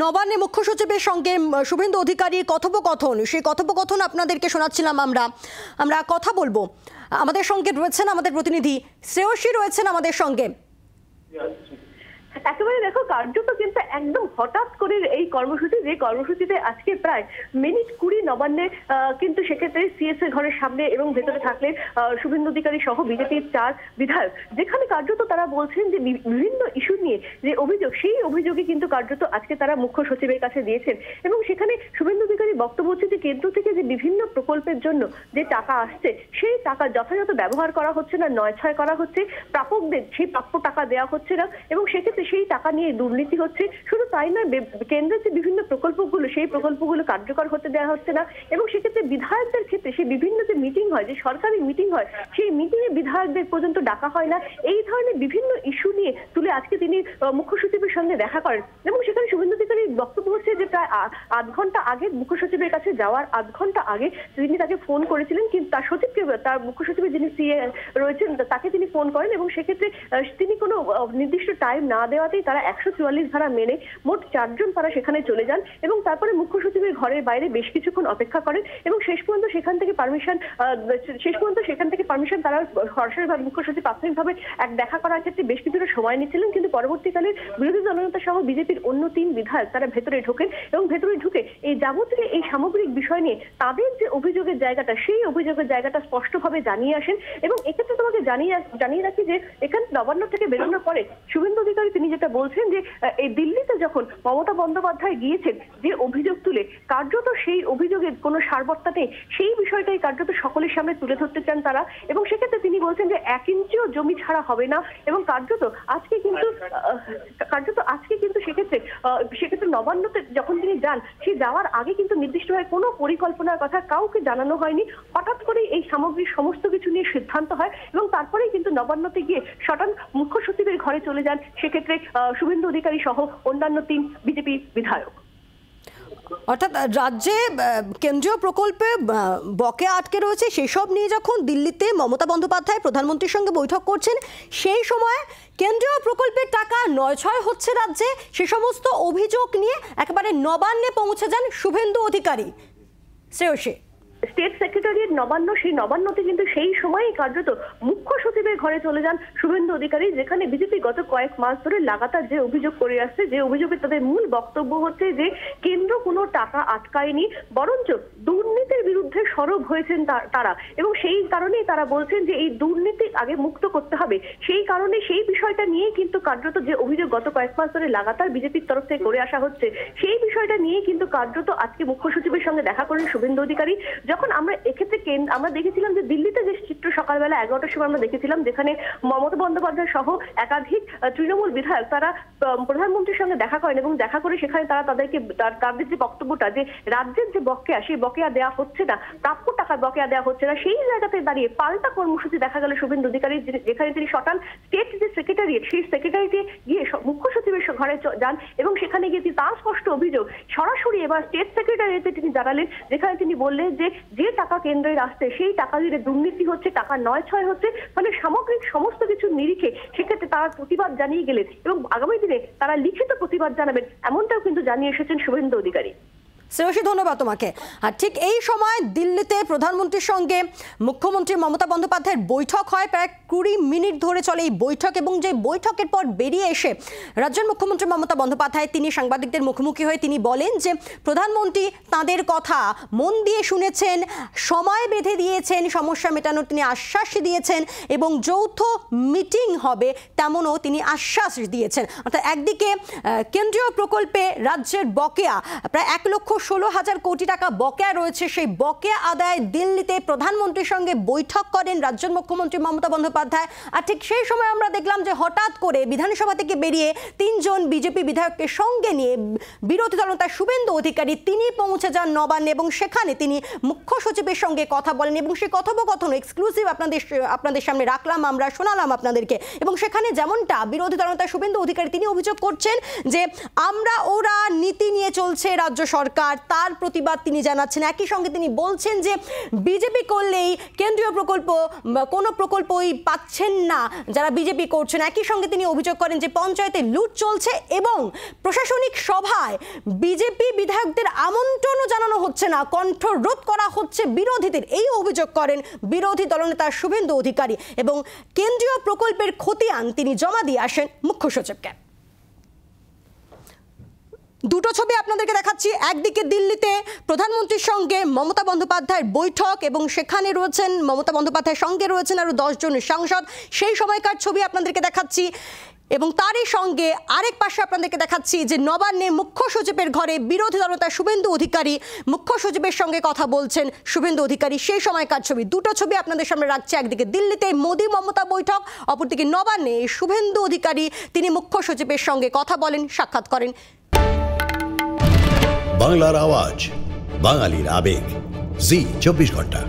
নবান্নে মুখ্য সচিবের সঙ্গে শুভেন্দু অধিকারীর কথোপকথন, সেই কথোপকথন আপনাদেরকে শোনাচ্ছিলাম। আমরা কথা বলবো। আমাদের সঙ্গে রয়েছেন আমাদের প্রতিনিধি শ্রেয়সী, রয়েছেন আমাদের সঙ্গে। একেবারে দেখো, কার্যত কিন্তু একদম হঠাৎ করে এই কর্মসূচি, যে কর্মসূচিতে আজকে প্রায় মিনিট 20 নবান্নে কিন্তু সেক্ষেত্রে সিএসএ ঘরের সামনে এবং ভেতরে থাকলেন শুভেন্দু অধিকারী সহ বিজেপির 4 বিধায়ক, যেখানে কার্যত তারা বলছেন যে বিভিন্ন ইস্যু নিয়ে যে অভিযোগ, সেই অভিযোগে কিন্তু কার্যত আজকে তারা মুখ্য সচিবের কাছে দিয়েছেন। এবং সেখানে শুভেন্দু অধিকারী বক্তব্য হচ্ছে যে কেন্দ্র থেকে যে বিভিন্ন প্রকল্পের জন্য যে টাকা আসছে, সেই টাকা যথাযথ ব্যবহার করা হচ্ছে না, নয়ছয় করা হচ্ছে, প্রাপকদের সেই প্রাপ্য টাকা দেওয়া হচ্ছে না, এবং সেক্ষেত্রে সেই টাকা নিয়ে দুর্নীতি হচ্ছে। শুধু তাই নয়, কেন্দ্রের যে বিভিন্ন প্রকল্পগুলো, সেই প্রকল্পগুলো কার্যকর হতে দেওয়া হচ্ছে না, এবং সেক্ষেত্রে বিধায়কদের ক্ষেত্রে সেই বিভিন্ন যে মিটিং হয়, যে সরকারি মিটিং হয়, সেই মিটিংয়ে বিধায়কদের পর্যন্ত ডাকা হয় না। এই ধরনের বিভিন্ন ইস্যু নিয়ে তুলে আজকে তিনি মুখ্য সচিবের সঙ্গে দেখা করেন। এবং সেখানে শুভেন্দু অধিকারীর বক্তব্য হচ্ছে যে প্রায় আধ ঘন্টা আগে, মুখ্য সচিবের কাছে যাওয়ার আধ ঘন্টা আগে তিনি তাকে ফোন করেছিলেন, কিন্তু তার সচিবকে, তার মুখ্য সচিবের যিনি সিএ রয়েছেন তাকে তিনি ফোন করেন, এবং সেক্ষেত্রে তিনি কোনো নির্দিষ্ট টাইম না দেওয়াতেই তারা 144 ধারা মেনে মোট 4 জন তারা সেখানে চলে যান, এবং তারপরে মুখ্য সচিবের ঘরের বাইরে বেশ কিছুক্ষণ অপেক্ষা করেন, এবং শেষ পর্যন্ত সেখান থেকে পারমিশন তারা সরাসরিভাবে মুখ্য সচিব প্রাথমিকভাবে এক দেখা করার ক্ষেত্রে বেশ কিছুটা সময় নিচ্ছিলেন। কিন্তু পরবর্তীকালে বিরোধী দলনেতা সহ বিজেপির অন্য 3 বিধায়ক তারা ভেতরে ঢোকেন, এবং ভেতরে ঢুকে এই যাবতীয় এই সামগ্রিক বিষয় নিয়ে তাদের যে অভিযোগের জায়গাটা, সেই অভিযোগের জায়গাটা স্পষ্টভাবে জানিয়ে আসেন। এবং এক্ষেত্রে তোমাকে জানিয়ে রাখি যে এখানে নবান্ন থেকে বেরোনোর পরে শুভেন্দু অধিকারী তিনি যেটা বলছেন যে এই দিল্লিতে যখন মমতা বন্দ্যোপাধ্যায় গিয়েছেন যে অভিযোগ তুলে, কার্যত সেই অভিযোগের কোনো সারবত্তা নেই, সেই বিষয়টাই কার্যত সকলের সামনে তুলে ধরতে চান তারা। এবং সেক্ষেত্রে তিনি বলছেন যে 1 ইঞ্চিও জমি ছাড়া হবে না, এবং কার্যত আজকে কিন্তু সেক্ষেত্রে নবান্নতে যখন তিনি যান, সেই যাওয়ার আগে কিন্তু নির্দিষ্টভাবে কোনো পরিকল্পনার কথা কাউকে জানানো হয়নি। হঠাৎ করে এই সামগ্রিক সমস্ত কিছু নিয়ে সিদ্ধান্ত হয়, এবং তারপরেই কিন্তু নবান্নতে গিয়ে সটান মুখ্য সচিবের ঘরে চলে যান সেক্ষেত্রে শুভেন্দু অধিকারী সহ অন্যান্য 3 বিজেপি বিধায়ক। অর্থাৎ রাজ্যে কেন্দ্রীয় প্রকল্পে বকেয়া আটকে রয়েছে, সেসব নিয়ে যখন দিল্লিতে মমতা বন্দ্যোপাধ্যায় প্রধানমন্ত্রীর সঙ্গে বৈঠক করছেন, সেই সময় কেন্দ্রীয় প্রকল্পের টাকা নয়ছয় হচ্ছে রাজ্যে, সে সমস্ত অভিযোগ নিয়ে একেবারে নবান্নে পৌঁছে যান শুভেন্দু অধিকারী। শ্রেয়সী, স্টেট সেক্রেটারিয়েট নবান্ন, সেই নবান্নতে কিন্তু সেই সময়ই কার্যত মুখ্য সচিবের ঘরে চলে যান শুভেন্দু অধিকারী, যেখানে বিজেপি গত কয়েক মাস ধরে লাগাতার যে অভিযোগ করে আসছে, যে অভিযোগে তাদের মূল বক্তব্য হচ্ছে যে কেন্দ্র কোনো টাকা আটকায়নি, বরঞ্চ দুর্নীতির বিরুদ্ধে সরব হয়েছেন তারা, এবং সেই কারণেই তারা বলছেন যে এই দুর্নীতি আগে মুক্ত করতে হবে। সেই কারণে সেই বিষয়টা নিয়ে কিন্তু কার্যত যে অভিযোগ গত কয়েক মাস ধরে লাগাতার বিজেপির তরফ থেকে করে আসা হচ্ছে, সেই বিষয়টা নিয়ে কিন্তু কার্যত আজকে মুখ্য সচিবের সঙ্গে দেখা করেন শুভেন্দু অধিকারী। যখন আমরা এক্ষেত্রে আমরা দেখেছিলাম যে দিল্লিতে যে চিত্র সকালবেলা 11টার সময় আমরা দেখেছিলাম, যেখানে মমতা বন্দ্যোপাধ্যায় সহ একাধিক তৃণমূল বিধায়ক তারা প্রধানমন্ত্রীর সঙ্গে দেখা করেন, এবং দেখা করে সেখানে তারা তাদের যে বক্তব্যটা, যে রাজ্যের যে বকেয়া, সেই বকেয়া দেওয়া হচ্ছে না, প্রাপ্য টাকার বকেয়া দেওয়া হচ্ছে না, সেই জায়গাতে দাঁড়িয়ে পাল্টা কর্মসূচি দেখা গেল শুভেন্দু অধিকারী, যেখানে তিনি সটান স্টেট যে সেক্রেটারিয়েট, সেই সেক্রেটারিয়েটে গিয়ে মুখ্য সচিবের ঘরে যান, এবং সেখানে গিয়ে তার স্পষ্ট অভিযোগ সরাসরি এবার স্টেট সেক্রেটারিয়েটে তিনি জানালেন, যেখানে তিনি বললেন যে টাকা কেন্দ্রের আসছে, সেই টাকা দিয়ে দুর্নীতি হচ্ছে, টাকা নয়ছয় হচ্ছে, মানে সামগ্রিক সমস্ত কিছু নিরিখে সেক্ষেত্রে তারা প্রতিবাদ জানিয়ে গেলেন, এবং আগামী দিনে তারা লিখিত প্রতিবাদ জানাবেন, এমনটাও কিন্তু জানিয়ে এসেছেন শুভেন্দু অধিকারী। শ্রেয়সী, ধন্যবাদ তোমাকে। আর ঠিক এই সময় দিল্লিতে প্রধানমন্ত্রীর সঙ্গে মুখ্যমন্ত্রী মমতা বন্দ্যোপাধ্যায়ের বৈঠক হয়, প্রায় 20 মিনিট ধরে চলে এই বৈঠক, এবং যে বৈঠকের পর বেরিয়ে এসে রাজ্যের মুখ্যমন্ত্রী মমতা বন্দ্যোপাধ্যায় তিনি সাংবাদিকদের মুখোমুখি হয়ে তিনি বলেন যে প্রধানমন্ত্রী তাঁদের কথা মন দিয়ে শুনেছেন, সময় বেঁধে দিয়েছেন, সমস্যা মেটানোর তিনি আশ্বাস দিয়েছেন, এবং যৌথ মিটিং হবে তেমনও তিনি আশ্বাস দিয়েছেন। অর্থাৎ একদিকে কেন্দ্রীয় প্রকল্পে রাজ্যের বকেয়া প্রায় 1,16,000 কোটি টাকা বকেয়া রয়েছে, সেই বকেয়া আদায় দিল্লিতে প্রধানমন্ত্রীর সঙ্গে বৈঠক করেন রাজ্যের মুখ্যমন্ত্রী মমতা বন্দ্যোপাধ্যায়। আর ঠিক সেই সময় আমরা দেখলাম যে হঠাৎ করে বিধানসভা থেকে বেরিয়ে 3 জন বিজেপি বিধায়ককে সঙ্গে নিয়ে বিরোধী দলনেতা শুভেন্দু অধিকারী তিনি পৌঁছে যান নবান্নে, এবং সেখানে তিনি মুখ্য সচিবের সঙ্গে কথা বলেন, এবং সেই কথোপকথন এক্সক্লুসিভ আপনাদের সামনে রাখলাম, আমরা শোনালাম আপনাদেরকে। এবং সেখানে যেমনটা বিরোধী দলনেতা শুভেন্দু অধিকারী তিনি অভিযোগ করছেন যে ওরা নীতি নিয়ে চলছে রাজ্য সরকার, তার প্রতিবাদ তিনি জানাচ্ছেন। একই সঙ্গে তিনি বলছেন যে বিজেপি করলেই কেন্দ্রীয় প্রকল্প কোনো প্রকল্পই পাচ্ছেন না যারা বিজেপি করছেন। একই সঙ্গে তিনি অভিযোগ করেন যে পঞ্চায়েতে লুট চলছে এবং প্রশাসনিক সভায় বিজেপি বিধায়কদের আমন্ত্রণও জানানো হচ্ছে না, কণ্ঠরোধ করা হচ্ছে বিরোধীদের। এই অভিযোগ করেন বিরোধী দলনেতা শুভেন্দু অধিকারী এবং কেন্দ্রীয় প্রকল্পের খতিয়ান তিনি জমা দিয়ে আসেন মুখ্য সচিবকে। দুটো ছবি আপনাদেরকে দেখাচ্ছি। একদিকে দিল্লিতে প্রধানমন্ত্রীর সঙ্গে মমতা বন্দ্যোপাধ্যায়ের বৈঠক এবং সেখানে রয়েছেন মমতা বন্দ্যোপাধ্যায়ের সঙ্গে রয়েছেন আরও 10 জন সাংসদ। সেই সময়কার ছবি আপনাদেরকে দেখাচ্ছি এবং তারই সঙ্গে আরেক পাশে আপনাদেরকে দেখাচ্ছি যে নবান্নে মুখ্য সচিবের ঘরে বিরোধী দলনেতা শুভেন্দু অধিকারী মুখ্য সচিবের সঙ্গে কথা বলছেন। শুভেন্দু অধিকারী সেই সময়কার ছবি, দুটো ছবি আপনাদের সামনে রাখছে। একদিকে দিল্লিতে মোদি মমতা বৈঠক, অপরদিকে নবান্নে শুভেন্দু অধিকারী তিনি মুখ্য সচিবের সঙ্গে কথা বলেন, সাক্ষাৎ করেন। বাংলার আওয়াজ, বাঙালির আবেগ, জি 24 ঘন্টা।